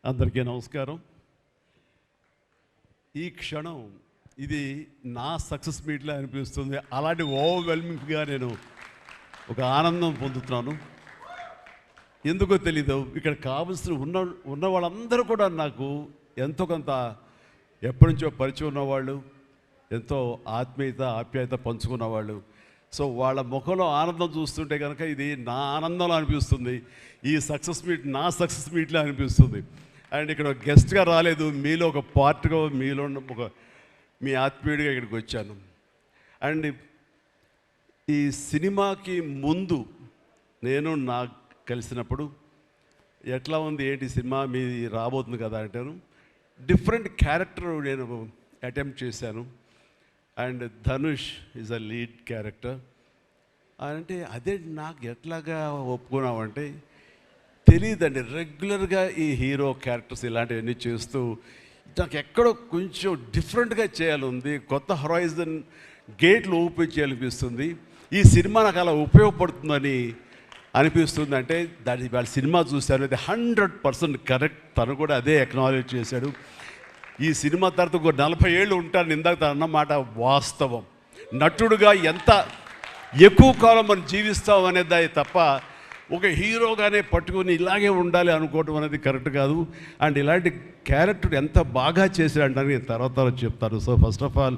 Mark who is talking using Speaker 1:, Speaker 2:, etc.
Speaker 1: అందరికీ నమస్కారం. ఈ క్షణం ఇది నా సక్సెస్ మీట్లా అనిపిస్తుంది. అలాంటి ఓవర్వెల్మింగ్గా నేను ఒక ఆనందం పొందుతున్నాను. ఎందుకో తెలీదు, ఇక్కడ కావాల్సిన ఉన్న వాళ్ళందరూ కూడా నాకు ఎంతో కొంత ఎప్పటి నుంచో పరిచయం ఉన్నవాళ్ళు, ఎంతో ఆప్యాయత పంచుకున్నవాళ్ళు. సో వాళ్ళ ముఖంలో ఆనందం చూస్తుంటే కనుక ఇది నా ఆనందంలో అనిపిస్తుంది. ఈ సక్సెస్ మీట్ నా సక్సెస్ మీట్లా అనిపిస్తుంది. అండ్ ఇక్కడ గెస్ట్గా రాలేదు, మీలో ఒక పార్ట్గా, మీలో ఒక మీ ఆత్మీయుడిగా ఇక్కడికి వచ్చాను. అండ్ ఈ సినిమాకి ముందు నేను నాకు కలిసినప్పుడు ఎట్లా ఉంది ఏంటి సినిమా మీది రాబోతుంది కదా అంటాను. డిఫరెంట్ క్యారెక్టర్ నేను అటెంప్ట్ చేశాను. And Dhanush is a lead character. అంటే అదే నాకు ఎట్లాగా ఒప్పుకున్నామంటే తెలియదండి. రెగ్యులర్గా ఈ హీరో క్యారెక్టర్స్ ఇలాంటివన్నీ చేస్తూ నాకు ఎక్కడో కొంచెం డిఫరెంట్గా చేయాలి, కొత్త హొరైజన్ గేట్లు ఓపెన్ చేయాలనిపిస్తుంది. ఈ సినిమా నాకు అలా ఉపయోగపడుతుందని అనిపిస్తుంది. అంటే దాని వాళ్ళ సినిమా చూశాను, అది 100% కరెక్ట్. తను కూడా అదే అక్నాలెడ్జ్ చేశాడు. ఈ సినిమా తర్వాత ఒక 40 ఏళ్ళు ఉంటాను, ఇందాక తను అన్నమాట వాస్తవం. నటుడుగా ఎంత ఎక్కువ కాలం మనం జీవిస్తాం అనేది తప్ప ఒక హీరోగానే పట్టుకొని ఇలాగే ఉండాలి అనుకోవటం అనేది కరెక్ట్ కాదు. అండ్ ఇలాంటి క్యారెక్టర్ ఎంత బాగా చేశాడంటే నేను తర్వాత చెప్తాను. So first of all